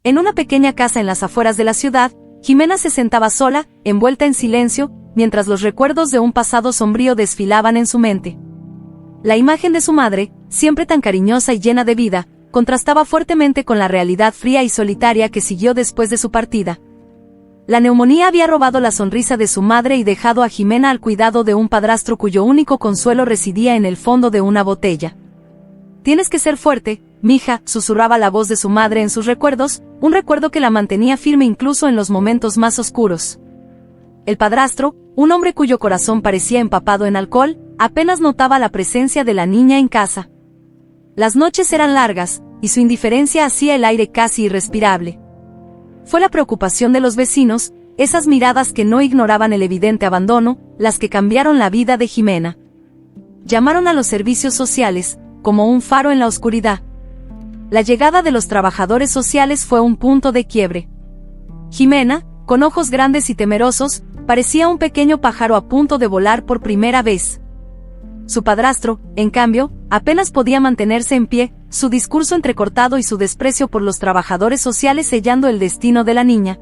En una pequeña casa en las afueras de la ciudad, Jimena se sentaba sola, envuelta en silencio, mientras los recuerdos de un pasado sombrío desfilaban en su mente. La imagen de su madre, siempre tan cariñosa y llena de vida, contrastaba fuertemente con la realidad fría y solitaria que siguió después de su partida. La neumonía había robado la sonrisa de su madre y dejado a Jimena al cuidado de un padrastro cuyo único consuelo residía en el fondo de una botella. «Tienes que ser fuerte, mija», susurraba la voz de su madre en sus recuerdos, un recuerdo que la mantenía firme incluso en los momentos más oscuros. El padrastro, un hombre cuyo corazón parecía empapado en alcohol, apenas notaba la presencia de la niña en casa. Las noches eran largas, y su indiferencia hacía el aire casi irrespirable. Fue la preocupación de los vecinos, esas miradas que no ignoraban el evidente abandono, las que cambiaron la vida de Jimena. Llamaron a los servicios sociales, como un faro en la oscuridad. La llegada de los trabajadores sociales fue un punto de quiebre. Jimena, con ojos grandes y temerosos, parecía un pequeño pájaro a punto de volar por primera vez. Su padrastro, en cambio, apenas podía mantenerse en pie, su discurso entrecortado y su desprecio por los trabajadores sociales sellando el destino de la niña.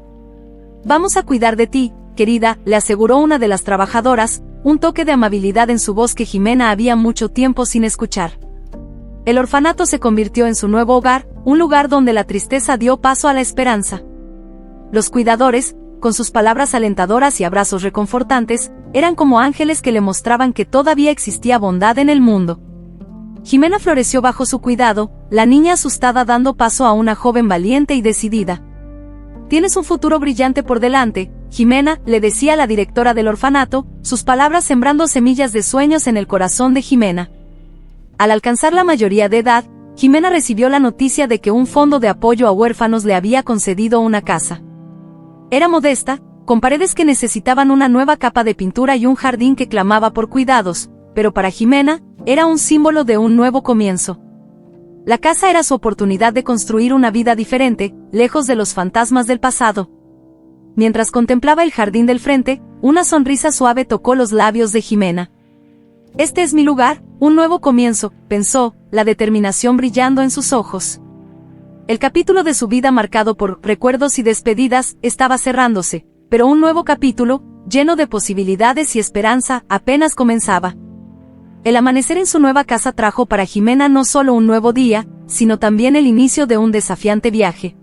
«Vamos a cuidar de ti, querida», le aseguró una de las trabajadoras, un toque de amabilidad en su voz que Jimena había mucho tiempo sin escuchar. El orfanato se convirtió en su nuevo hogar, un lugar donde la tristeza dio paso a la esperanza. Los cuidadores, con sus palabras alentadoras y abrazos reconfortantes, eran como ángeles que le mostraban que todavía existía bondad en el mundo. Jimena floreció bajo su cuidado, la niña asustada dando paso a una joven valiente y decidida. «Tienes un futuro brillante por delante, Jimena», le decía la directora del orfanato, sus palabras sembrando semillas de sueños en el corazón de Jimena. Al alcanzar la mayoría de edad, Jimena recibió la noticia de que un fondo de apoyo a huérfanos le había concedido una casa. Era modesta, con paredes que necesitaban una nueva capa de pintura y un jardín que clamaba por cuidados, pero para Jimena, era un símbolo de un nuevo comienzo. La casa era su oportunidad de construir una vida diferente, lejos de los fantasmas del pasado. Mientras contemplaba el jardín del frente, una sonrisa suave tocó los labios de Jimena. «Este es mi lugar, un nuevo comienzo», pensó, la determinación brillando en sus ojos. El capítulo de su vida marcado por recuerdos y despedidas estaba cerrándose, pero un nuevo capítulo, lleno de posibilidades y esperanza, apenas comenzaba. El amanecer en su nueva casa trajo para Jimena no solo un nuevo día, sino también el inicio de un desafiante viaje.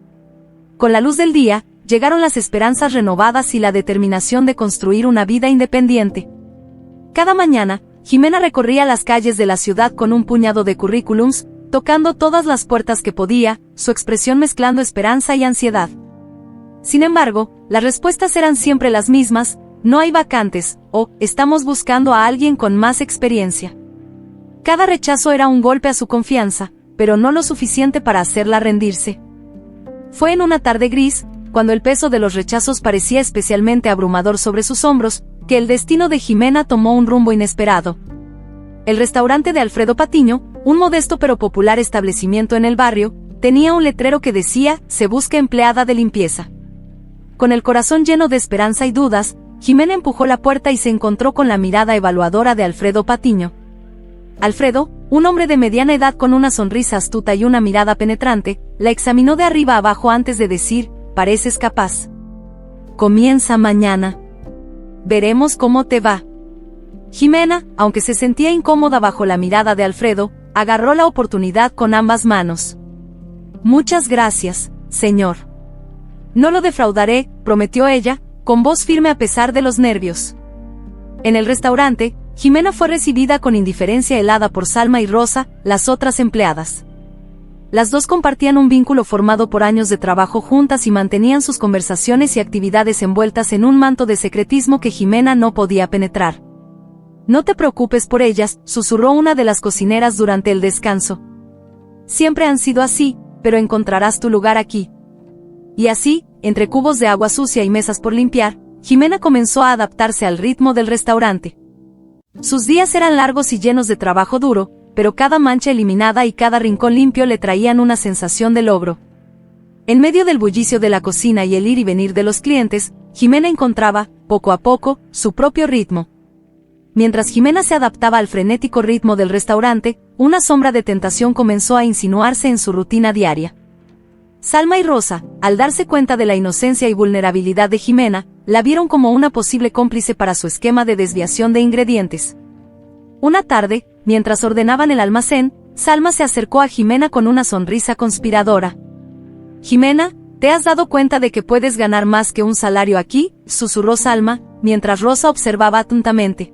Con la luz del día, llegaron las esperanzas renovadas y la determinación de construir una vida independiente. Cada mañana, Jimena recorría las calles de la ciudad con un puñado de currículums, tocando todas las puertas que podía, su expresión mezclando esperanza y ansiedad. Sin embargo, las respuestas eran siempre las mismas: «No hay vacantes», o «Estamos buscando a alguien con más experiencia». Cada rechazo era un golpe a su confianza, pero no lo suficiente para hacerla rendirse. Fue en una tarde gris, cuando el peso de los rechazos parecía especialmente abrumador sobre sus hombros, que el destino de Jimena tomó un rumbo inesperado. El restaurante de Alfredo Patiño, un modesto pero popular establecimiento en el barrio, tenía un letrero que decía: «Se busca empleada de limpieza». Con el corazón lleno de esperanza y dudas, Jimena empujó la puerta y se encontró con la mirada evaluadora de Alfredo Patiño. Alfredo, un hombre de mediana edad con una sonrisa astuta y una mirada penetrante, la examinó de arriba a abajo antes de decir: «Pareces capaz. Comienza mañana. Veremos cómo te va». Jimena, aunque se sentía incómoda bajo la mirada de Alfredo, agarró la oportunidad con ambas manos. «Muchas gracias, señor. No lo defraudaré», prometió ella, con voz firme a pesar de los nervios. En el restaurante, Jimena fue recibida con indiferencia helada por Salma y Rosa, las otras empleadas. Las dos compartían un vínculo formado por años de trabajo juntas y mantenían sus conversaciones y actividades envueltas en un manto de secretismo que Jimena no podía penetrar. «No te preocupes por ellas», susurró una de las cocineras durante el descanso. «Siempre han sido así, pero encontrarás tu lugar aquí». Y así, entre cubos de agua sucia y mesas por limpiar, Jimena comenzó a adaptarse al ritmo del restaurante. Sus días eran largos y llenos de trabajo duro, pero cada mancha eliminada y cada rincón limpio le traían una sensación de logro. En medio del bullicio de la cocina y el ir y venir de los clientes, Jimena encontraba, poco a poco, su propio ritmo. Mientras Jimena se adaptaba al frenético ritmo del restaurante, una sombra de tentación comenzó a insinuarse en su rutina diaria. Salma y Rosa, al darse cuenta de la inocencia y vulnerabilidad de Jimena, la vieron como una posible cómplice para su esquema de desviación de ingredientes. Una tarde, mientras ordenaban el almacén, Salma se acercó a Jimena con una sonrisa conspiradora. «Jimena, ¿te has dado cuenta de que puedes ganar más que un salario aquí?», susurró Salma, mientras Rosa observaba atentamente.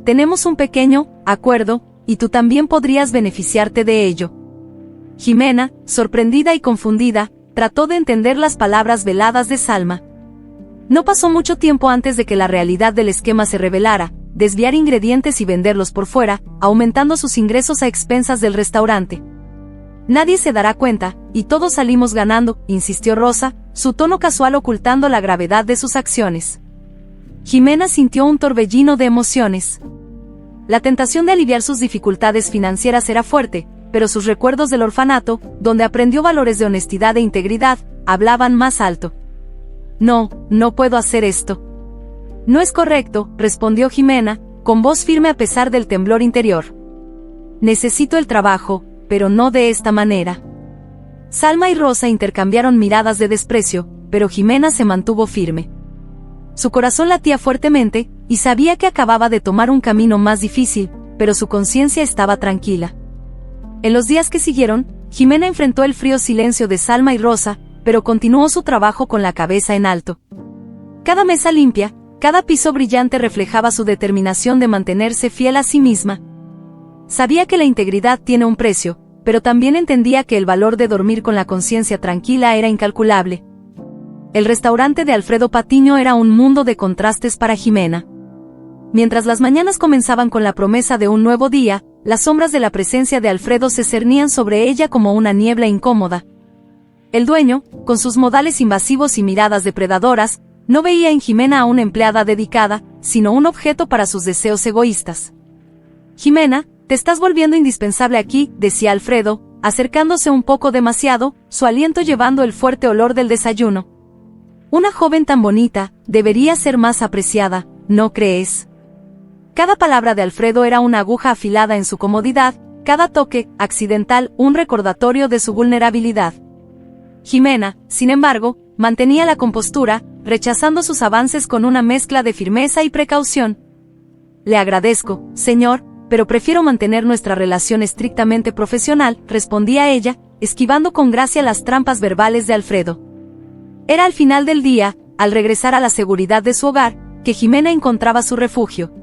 «Tenemos un pequeño acuerdo, y tú también podrías beneficiarte de ello». Jimena, sorprendida y confundida, trató de entender las palabras veladas de Salma. No pasó mucho tiempo antes de que la realidad del esquema se revelara: desviar ingredientes y venderlos por fuera, aumentando sus ingresos a expensas del restaurante. «Nadie se dará cuenta, y todos salimos ganando», insistió Rosa, su tono casual ocultando la gravedad de sus acciones. Jimena sintió un torbellino de emociones. La tentación de aliviar sus dificultades financieras era fuerte, pero sus recuerdos del orfanato, donde aprendió valores de honestidad e integridad, hablaban más alto. «No, no puedo hacer esto». «No es correcto», respondió Jimena, con voz firme a pesar del temblor interior. «Necesito el trabajo, pero no de esta manera». Salma y Rosa intercambiaron miradas de desprecio, pero Jimena se mantuvo firme. Su corazón latía fuertemente, y sabía que acababa de tomar un camino más difícil, pero su conciencia estaba tranquila. En los días que siguieron, Jimena enfrentó el frío silencio de Salma y Rosa, pero continuó su trabajo con la cabeza en alto. Cada mesa limpia, cada piso brillante reflejaba su determinación de mantenerse fiel a sí misma. Sabía que la integridad tiene un precio, pero también entendía que el valor de dormir con la conciencia tranquila era incalculable. El restaurante de Alfredo Patiño era un mundo de contrastes para Jimena. Mientras las mañanas comenzaban con la promesa de un nuevo día, las sombras de la presencia de Alfredo se cernían sobre ella como una niebla incómoda. El dueño, con sus modales invasivos y miradas depredadoras, no veía en Jimena a una empleada dedicada, sino un objeto para sus deseos egoístas. «Jimena, te estás volviendo indispensable aquí», decía Alfredo, acercándose un poco demasiado, su aliento llevando el fuerte olor del desayuno. «Una joven tan bonita, debería ser más apreciada, ¿no crees?». Cada palabra de Alfredo era una aguja afilada en su comodidad, cada toque, accidental, un recordatorio de su vulnerabilidad. Jimena, sin embargo, mantenía la compostura, rechazando sus avances con una mezcla de firmeza y precaución. «Le agradezco, señor, pero prefiero mantener nuestra relación estrictamente profesional», respondía ella, esquivando con gracia las trampas verbales de Alfredo. Era al final del día, al regresar a la seguridad de su hogar, que Jimena encontraba su refugio.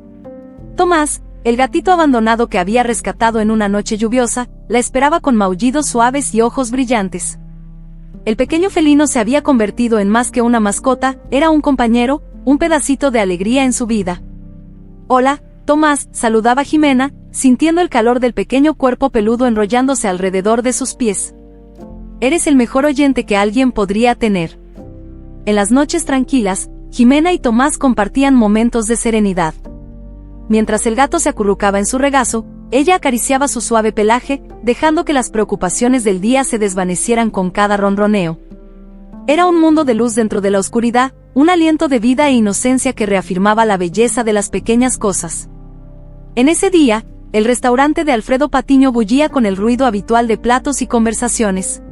Tomás, el gatito abandonado que había rescatado en una noche lluviosa, la esperaba con maullidos suaves y ojos brillantes. El pequeño felino se había convertido en más que una mascota, era un compañero, un pedacito de alegría en su vida. «Hola, Tomás», saludaba Jimena, sintiendo el calor del pequeño cuerpo peludo enrollándose alrededor de sus pies. «Eres el mejor oyente que alguien podría tener». En las noches tranquilas, Jimena y Tomás compartían momentos de serenidad. Mientras el gato se acurrucaba en su regazo, ella acariciaba su suave pelaje, dejando que las preocupaciones del día se desvanecieran con cada ronroneo. Era un mundo de luz dentro de la oscuridad, un aliento de vida e inocencia que reafirmaba la belleza de las pequeñas cosas. En ese día, el restaurante de Alfredo Patiño bullía con el ruido habitual de platos y conversaciones.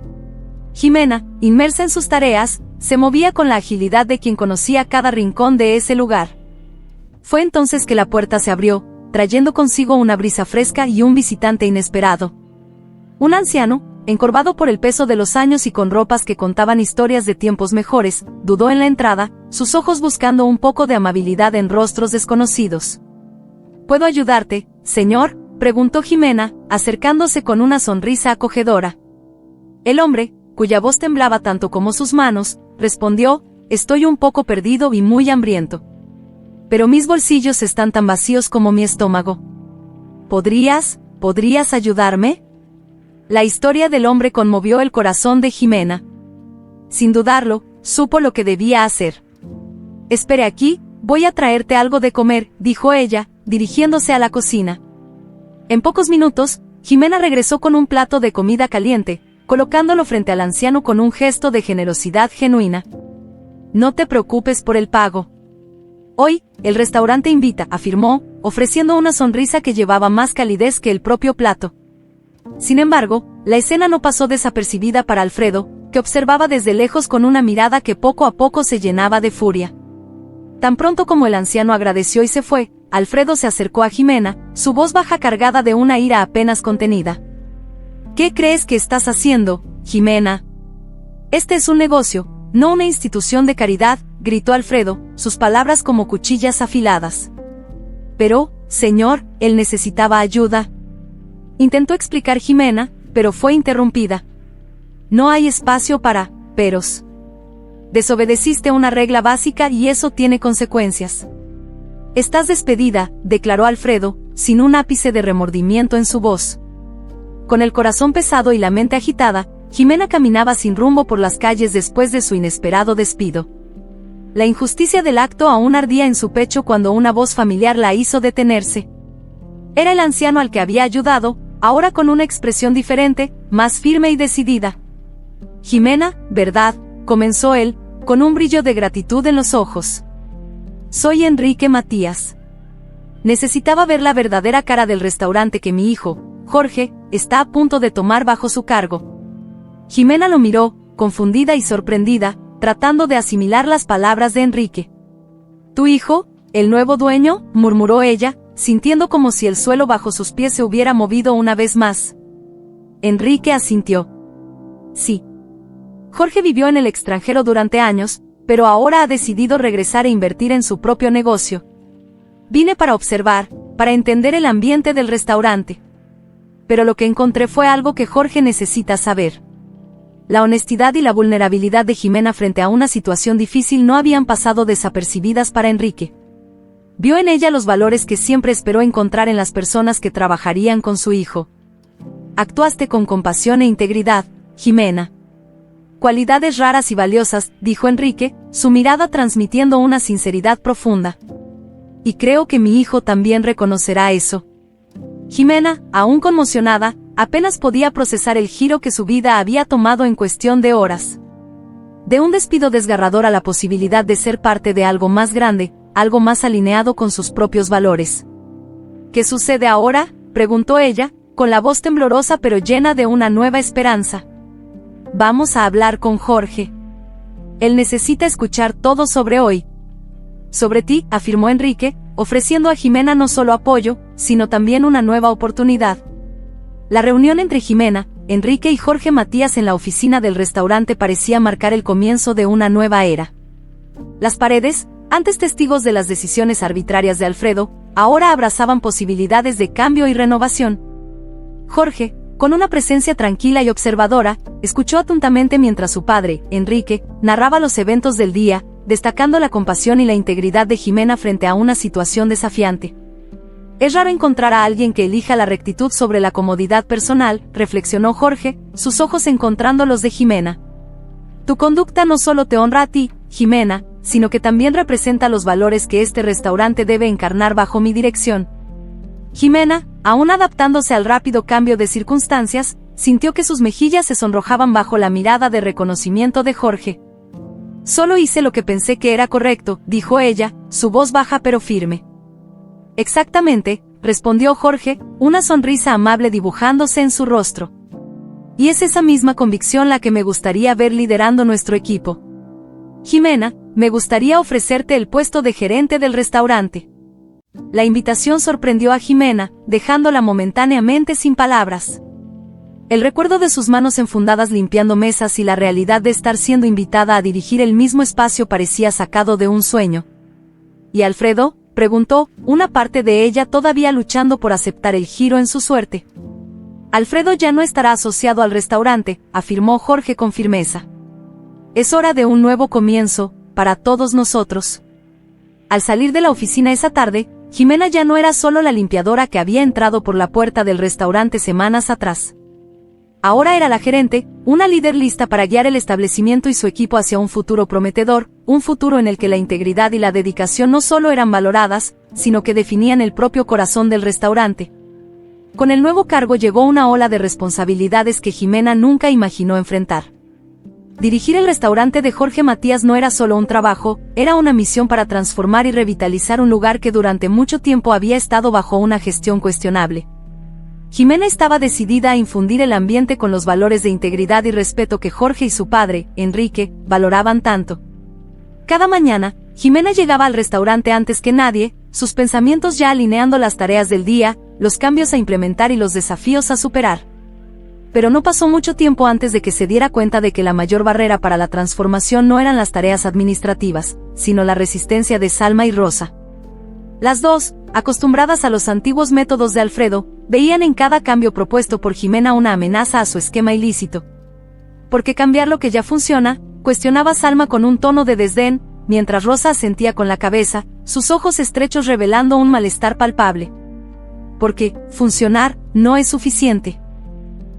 Jimena, inmersa en sus tareas, se movía con la agilidad de quien conocía cada rincón de ese lugar. Fue entonces que la puerta se abrió, trayendo consigo una brisa fresca y un visitante inesperado. Un anciano, encorvado por el peso de los años y con ropas que contaban historias de tiempos mejores, dudó en la entrada, sus ojos buscando un poco de amabilidad en rostros desconocidos. «¿Puedo ayudarte, señor?», preguntó Jimena, acercándose con una sonrisa acogedora. El hombre, cuya voz temblaba tanto como sus manos, respondió: «Estoy un poco perdido y muy hambriento. Pero mis bolsillos están tan vacíos como mi estómago. ¿Podrías ayudarme?». La historia del hombre conmovió el corazón de Jimena. Sin dudarlo, supo lo que debía hacer. «Espere aquí, voy a traerte algo de comer», dijo ella, dirigiéndose a la cocina. En pocos minutos, Jimena regresó con un plato de comida caliente, colocándolo frente al anciano con un gesto de generosidad genuina. «No te preocupes por el pago. Hoy, el restaurante invita», afirmó, ofreciendo una sonrisa que llevaba más calidez que el propio plato. Sin embargo, la escena no pasó desapercibida para Alfredo, que observaba desde lejos con una mirada que poco a poco se llenaba de furia. Tan pronto como el anciano agradeció y se fue, Alfredo se acercó a Jimena, su voz baja cargada de una ira apenas contenida. ¿Qué crees que estás haciendo, Jimena? Este es un negocio, no una institución de caridad, gritó Alfredo, sus palabras como cuchillas afiladas. Pero, señor, él necesitaba ayuda. Intentó explicar Jimena, pero fue interrumpida. No hay espacio para peros. Desobedeciste una regla básica y eso tiene consecuencias. Estás despedida, declaró Alfredo, sin un ápice de remordimiento en su voz. Con el corazón pesado y la mente agitada, Jimena caminaba sin rumbo por las calles después de su inesperado despido. La injusticia del acto aún ardía en su pecho cuando una voz familiar la hizo detenerse. Era el anciano al que había ayudado, ahora con una expresión diferente, más firme y decidida. Jimena, ¿verdad?, comenzó él, con un brillo de gratitud en los ojos. Soy Enrique Matías. Necesitaba ver la verdadera cara del restaurante que mi hijo, Jorge, está a punto de tomar bajo su cargo. Jimena lo miró, confundida y sorprendida, tratando de asimilar las palabras de Enrique. ¿Tu hijo, el nuevo dueño?, murmuró ella, sintiendo como si el suelo bajo sus pies se hubiera movido una vez más. Enrique asintió. Sí. Jorge vivió en el extranjero durante años, pero ahora ha decidido regresar e invertir en su propio negocio. Vine para observar, para entender el ambiente del restaurante. Pero lo que encontré fue algo que Jorge necesita saber. La honestidad y la vulnerabilidad de Jimena frente a una situación difícil no habían pasado desapercibidas para Enrique. Vio en ella los valores que siempre esperó encontrar en las personas que trabajarían con su hijo. Actuaste con compasión e integridad, Jimena. Cualidades raras y valiosas, dijo Enrique, su mirada transmitiendo una sinceridad profunda. Y creo que mi hijo también reconocerá eso. Jimena, aún conmocionada, apenas podía procesar el giro que su vida había tomado en cuestión de horas. De un despido desgarrador a la posibilidad de ser parte de algo más grande, algo más alineado con sus propios valores. ¿Qué sucede ahora?, preguntó ella, con la voz temblorosa pero llena de una nueva esperanza. Vamos a hablar con Jorge. Él necesita escuchar todo sobre hoy. Sobre ti, afirmó Enrique, ofreciendo a Jimena no solo apoyo, sino también una nueva oportunidad. La reunión entre Jimena, Enrique y Jorge Matías en la oficina del restaurante parecía marcar el comienzo de una nueva era. Las paredes, antes testigos de las decisiones arbitrarias de Alfredo, ahora abrazaban posibilidades de cambio y renovación. Jorge, con una presencia tranquila y observadora, escuchó atentamente mientras su padre, Enrique, narraba los eventos del día, destacando la compasión y la integridad de Jimena frente a una situación desafiante. Es raro encontrar a alguien que elija la rectitud sobre la comodidad personal, reflexionó Jorge, sus ojos encontrando los de Jimena. Tu conducta no solo te honra a ti, Jimena, sino que también representa los valores que este restaurante debe encarnar bajo mi dirección. Jimena, aún adaptándose al rápido cambio de circunstancias, sintió que sus mejillas se sonrojaban bajo la mirada de reconocimiento de Jorge. Solo hice lo que pensé que era correcto, dijo ella, su voz baja pero firme. Exactamente, respondió Jorge, una sonrisa amable dibujándose en su rostro. Y es esa misma convicción la que me gustaría ver liderando nuestro equipo. Jimena, me gustaría ofrecerte el puesto de gerente del restaurante. La invitación sorprendió a Jimena, dejándola momentáneamente sin palabras. El recuerdo de sus manos enfundadas limpiando mesas y la realidad de estar siendo invitada a dirigir el mismo espacio parecía sacado de un sueño. ¿Y Alfredo?, preguntó, una parte de ella todavía luchando por aceptar el giro en su suerte. Alfredo ya no estará asociado al restaurante, afirmó Jorge con firmeza. Es hora de un nuevo comienzo, para todos nosotros. Al salir de la oficina esa tarde, Jimena ya no era solo la limpiadora que había entrado por la puerta del restaurante semanas atrás. Ahora era la gerente, una líder lista para guiar el establecimiento y su equipo hacia un futuro prometedor, un futuro en el que la integridad y la dedicación no solo eran valoradas, sino que definían el propio corazón del restaurante. Con el nuevo cargo llegó una ola de responsabilidades que Jimena nunca imaginó enfrentar. Dirigir el restaurante de Jorge Matías no era solo un trabajo, era una misión para transformar y revitalizar un lugar que durante mucho tiempo había estado bajo una gestión cuestionable. Jimena estaba decidida a infundir el ambiente con los valores de integridad y respeto que Jorge y su padre, Enrique, valoraban tanto. Cada mañana, Jimena llegaba al restaurante antes que nadie, sus pensamientos ya alineando las tareas del día, los cambios a implementar y los desafíos a superar. Pero no pasó mucho tiempo antes de que se diera cuenta de que la mayor barrera para la transformación no eran las tareas administrativas, sino la resistencia de Salma y Rosa. Las dos, acostumbradas a los antiguos métodos de Alfredo, veían en cada cambio propuesto por Jimena una amenaza a su esquema ilícito. ¿Por qué cambiar lo que ya funciona?, cuestionaba Salma con un tono de desdén, mientras Rosa asentía con la cabeza, sus ojos estrechos revelando un malestar palpable. Porque funcionar no es suficiente.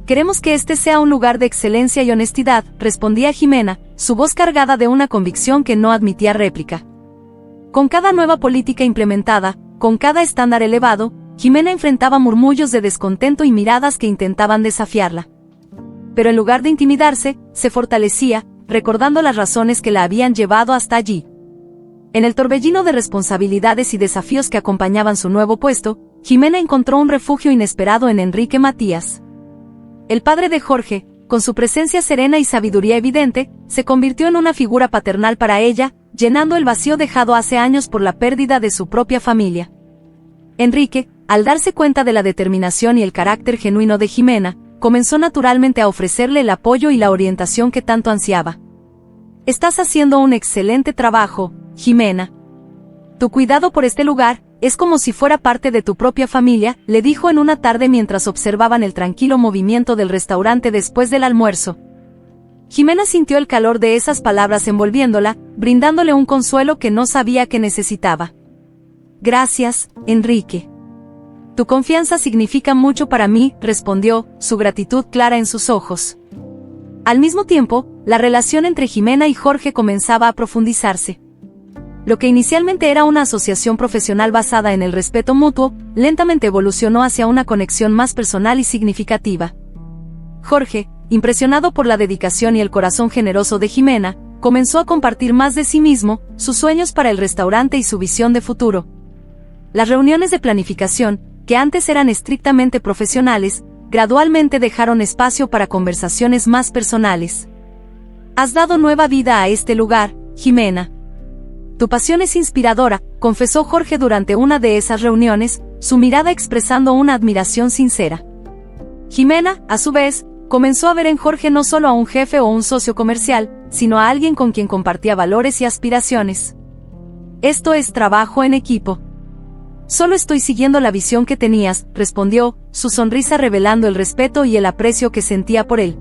Queremos que este sea un lugar de excelencia y honestidad, respondía Jimena, su voz cargada de una convicción que no admitía réplica. Con cada nueva política implementada, con cada estándar elevado, Jimena enfrentaba murmullos de descontento y miradas que intentaban desafiarla. Pero en lugar de intimidarse, se fortalecía, recordando las razones que la habían llevado hasta allí. En el torbellino de responsabilidades y desafíos que acompañaban su nuevo puesto, Jimena encontró un refugio inesperado en Enrique Matías. El padre de Jorge, con su presencia serena y sabiduría evidente, se convirtió en una figura paternal para ella, llenando el vacío dejado hace años por la pérdida de su propia familia. Enrique, al darse cuenta de la determinación y el carácter genuino de Jimena, comenzó naturalmente a ofrecerle el apoyo y la orientación que tanto ansiaba. «Estás haciendo un excelente trabajo, Jimena. Tu cuidado por este lugar es como si fuera parte de tu propia familia», le dijo en una tarde mientras observaban el tranquilo movimiento del restaurante después del almuerzo. Jimena sintió el calor de esas palabras envolviéndola, brindándole un consuelo que no sabía que necesitaba. «Gracias, Enrique. Tu confianza significa mucho para mí», respondió, su gratitud clara en sus ojos. Al mismo tiempo, la relación entre Jimena y Jorge comenzaba a profundizarse. Lo que inicialmente era una asociación profesional basada en el respeto mutuo, lentamente evolucionó hacia una conexión más personal y significativa. Jorge, impresionado por la dedicación y el corazón generoso de Jimena, comenzó a compartir más de sí mismo, sus sueños para el restaurante y su visión de futuro. Las reuniones de planificación, que antes eran estrictamente profesionales, gradualmente dejaron espacio para conversaciones más personales. «Has dado nueva vida a este lugar, Jimena. Tu pasión es inspiradora», confesó Jorge durante una de esas reuniones, su mirada expresando una admiración sincera. Jimena, a su vez, comenzó a ver en Jorge no solo a un jefe o un socio comercial, sino a alguien con quien compartía valores y aspiraciones. «Esto es trabajo en equipo». «Solo estoy siguiendo la visión que tenías», respondió, su sonrisa revelando el respeto y el aprecio que sentía por él.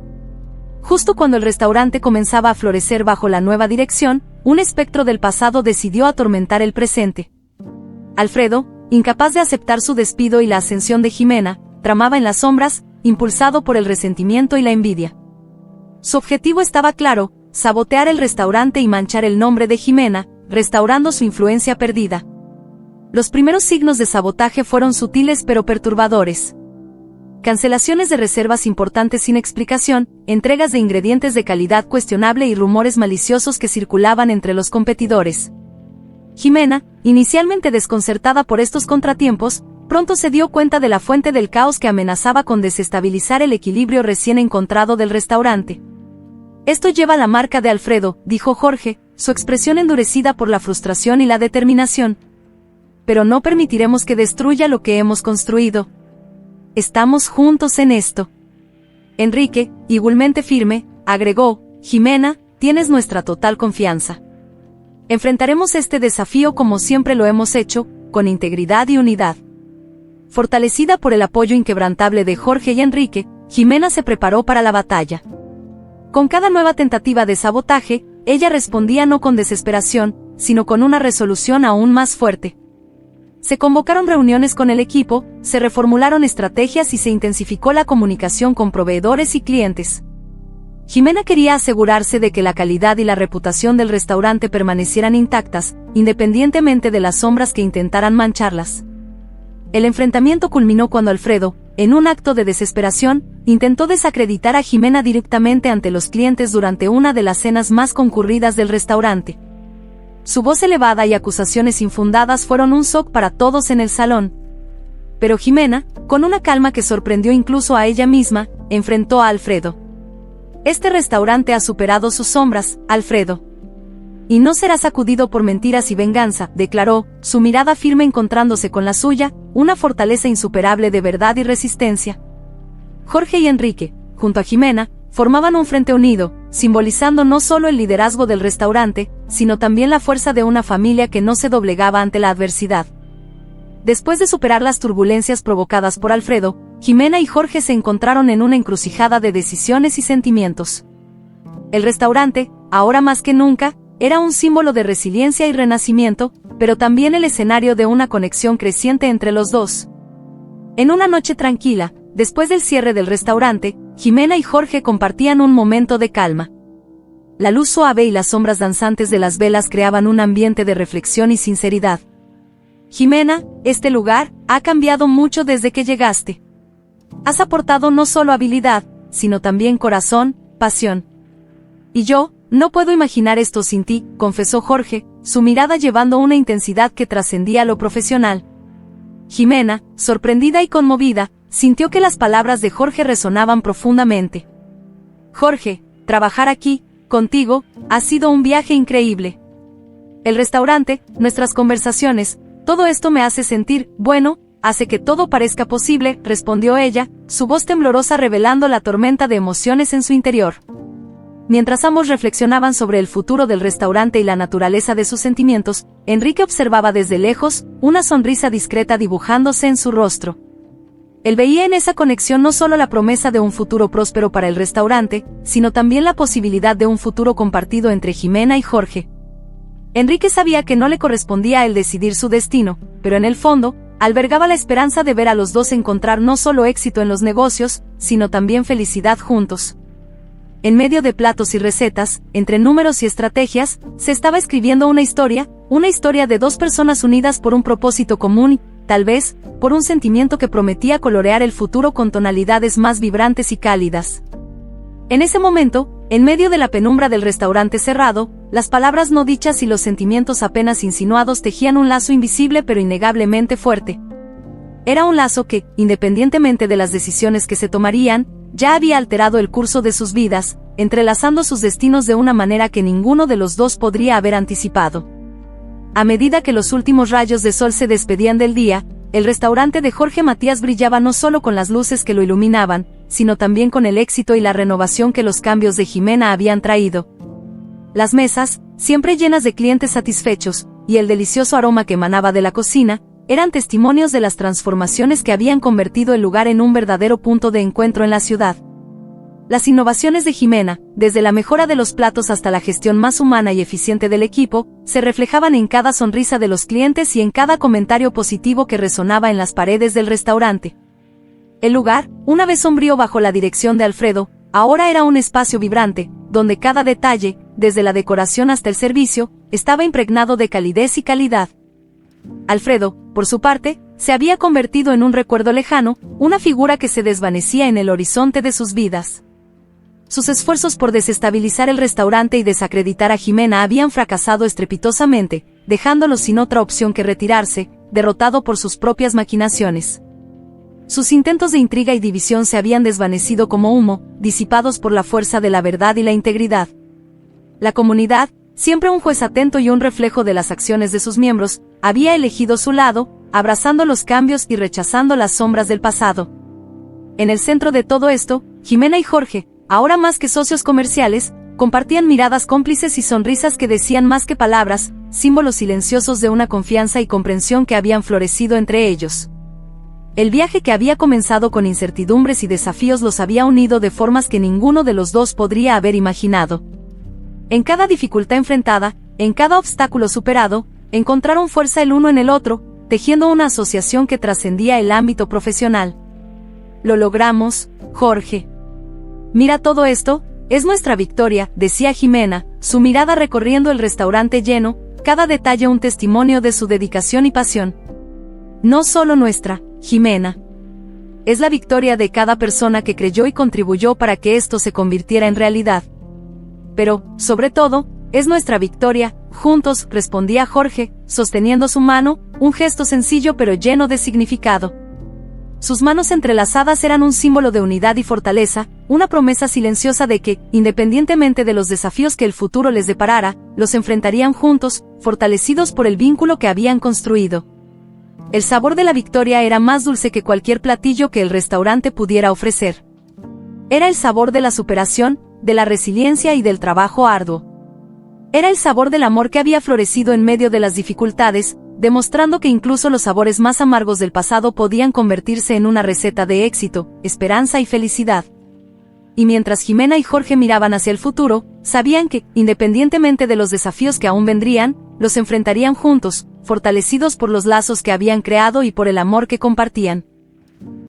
Justo cuando el restaurante comenzaba a florecer bajo la nueva dirección, un espectro del pasado decidió atormentar el presente. Alfredo, incapaz de aceptar su despido y la ascensión de Jimena, tramaba en las sombras, impulsado por el resentimiento y la envidia. Su objetivo estaba claro: sabotear el restaurante y manchar el nombre de Jimena, restaurando su influencia perdida. Los primeros signos de sabotaje fueron sutiles pero perturbadores. Cancelaciones de reservas importantes sin explicación, entregas de ingredientes de calidad cuestionable y rumores maliciosos que circulaban entre los competidores. Jimena, inicialmente desconcertada por estos contratiempos, pronto se dio cuenta de la fuente del caos que amenazaba con desestabilizar el equilibrio recién encontrado del restaurante. «Esto lleva la marca de Alfredo», dijo Jorge, su expresión endurecida por la frustración y la determinación. «Pero no permitiremos que destruya lo que hemos construido. Estamos juntos en esto». Enrique, igualmente firme, agregó: «Jimena, tienes nuestra total confianza. Enfrentaremos este desafío como siempre lo hemos hecho, con integridad y unidad». Fortalecida por el apoyo inquebrantable de Jorge y Enrique, Jimena se preparó para la batalla. Con cada nueva tentativa de sabotaje, ella respondía no con desesperación, sino con una resolución aún más fuerte. Se convocaron reuniones con el equipo, se reformularon estrategias y se intensificó la comunicación con proveedores y clientes. Jimena quería asegurarse de que la calidad y la reputación del restaurante permanecieran intactas, independientemente de las sombras que intentaran mancharlas. El enfrentamiento culminó cuando Alfredo, en un acto de desesperación, intentó desacreditar a Jimena directamente ante los clientes durante una de las cenas más concurridas del restaurante. Su voz elevada y acusaciones infundadas fueron un shock para todos en el salón. Pero Jimena, con una calma que sorprendió incluso a ella misma, enfrentó a Alfredo. Este restaurante ha superado sus sombras, Alfredo. Y no será sacudido por mentiras y venganza, declaró, su mirada firme encontrándose con la suya, una fortaleza insuperable de verdad y resistencia. Jorge y Enrique, junto a Jimena, formaban un frente unido, simbolizando no solo el liderazgo del restaurante, sino también la fuerza de una familia que no se doblegaba ante la adversidad. Después de superar las turbulencias provocadas por Alfredo, Jimena y Jorge se encontraron en una encrucijada de decisiones y sentimientos. El restaurante, ahora más que nunca, era un símbolo de resiliencia y renacimiento, pero también el escenario de una conexión creciente entre los dos. En una noche tranquila, después del cierre del restaurante, Jimena y Jorge compartían un momento de calma. La luz suave y las sombras danzantes de las velas creaban un ambiente de reflexión y sinceridad. Jimena, este lugar ha cambiado mucho desde que llegaste. Has aportado no solo habilidad, sino también corazón, pasión. Y yo, no puedo imaginar esto sin ti, confesó Jorge, su mirada llevando una intensidad que trascendía lo profesional. Jimena, sorprendida y conmovida, sintió que las palabras de Jorge resonaban profundamente. Jorge, trabajar aquí, contigo, ha sido un viaje increíble. El restaurante, nuestras conversaciones, todo esto me hace sentir, bueno, hace que todo parezca posible, respondió ella, su voz temblorosa revelando la tormenta de emociones en su interior. Mientras ambos reflexionaban sobre el futuro del restaurante y la naturaleza de sus sentimientos, Enrique observaba desde lejos, una sonrisa discreta dibujándose en su rostro. Él veía en esa conexión no solo la promesa de un futuro próspero para el restaurante, sino también la posibilidad de un futuro compartido entre Jimena y Jorge. Enrique sabía que no le correspondía a él decidir su destino, pero en el fondo, albergaba la esperanza de ver a los dos encontrar no solo éxito en los negocios, sino también felicidad juntos. En medio de platos y recetas, entre números y estrategias, se estaba escribiendo una historia de dos personas unidas por un propósito común y, tal vez, por un sentimiento que prometía colorear el futuro con tonalidades más vibrantes y cálidas. En ese momento, en medio de la penumbra del restaurante cerrado, las palabras no dichas y los sentimientos apenas insinuados tejían un lazo invisible pero innegablemente fuerte. Era un lazo que, independientemente de las decisiones que se tomarían, ya había alterado el curso de sus vidas, entrelazando sus destinos de una manera que ninguno de los dos podría haber anticipado. A medida que los últimos rayos de sol se despedían del día, el restaurante de Jorge Matías brillaba no solo con las luces que lo iluminaban, sino también con el éxito y la renovación que los cambios de Jimena habían traído. Las mesas, siempre llenas de clientes satisfechos, y el delicioso aroma que emanaba de la cocina, eran testimonios de las transformaciones que habían convertido el lugar en un verdadero punto de encuentro en la ciudad. Las innovaciones de Jimena, desde la mejora de los platos hasta la gestión más humana y eficiente del equipo, se reflejaban en cada sonrisa de los clientes y en cada comentario positivo que resonaba en las paredes del restaurante. El lugar, una vez sombrío bajo la dirección de Alfredo, ahora era un espacio vibrante, donde cada detalle, desde la decoración hasta el servicio, estaba impregnado de calidez y calidad. Alfredo, por su parte, se había convertido en un recuerdo lejano, una figura que se desvanecía en el horizonte de sus vidas. Sus esfuerzos por desestabilizar el restaurante y desacreditar a Jimena habían fracasado estrepitosamente, dejándolo sin otra opción que retirarse, derrotado por sus propias maquinaciones. Sus intentos de intriga y división se habían desvanecido como humo, disipados por la fuerza de la verdad y la integridad. La comunidad, siempre un juez atento y un reflejo de las acciones de sus miembros, había elegido su lado, abrazando los cambios y rechazando las sombras del pasado. En el centro de todo esto, Jimena y Jorge, ahora más que socios comerciales, compartían miradas cómplices y sonrisas que decían más que palabras, símbolos silenciosos de una confianza y comprensión que habían florecido entre ellos. El viaje que había comenzado con incertidumbres y desafíos los había unido de formas que ninguno de los dos podría haber imaginado. En cada dificultad enfrentada, en cada obstáculo superado, encontraron fuerza el uno en el otro, tejiendo una asociación que trascendía el ámbito profesional. Lo logramos, Jorge. Mira todo esto, es nuestra victoria, decía Jimena, su mirada recorriendo el restaurante lleno, cada detalle un testimonio de su dedicación y pasión. No solo nuestra, Jimena. Es la victoria de cada persona que creyó y contribuyó para que esto se convirtiera en realidad. Pero, sobre todo, es nuestra victoria, juntos, respondía Jorge, sosteniendo su mano, un gesto sencillo pero lleno de significado. Sus manos entrelazadas eran un símbolo de unidad y fortaleza, una promesa silenciosa de que, independientemente de los desafíos que el futuro les deparara, los enfrentarían juntos, fortalecidos por el vínculo que habían construido. El sabor de la victoria era más dulce que cualquier platillo que el restaurante pudiera ofrecer. Era el sabor de la superación, de la resiliencia y del trabajo arduo. Era el sabor del amor que había florecido en medio de las dificultades, demostrando que incluso los sabores más amargos del pasado podían convertirse en una receta de éxito, esperanza y felicidad. Y mientras Jimena y Jorge miraban hacia el futuro, sabían que, independientemente de los desafíos que aún vendrían, los enfrentarían juntos, fortalecidos por los lazos que habían creado y por el amor que compartían.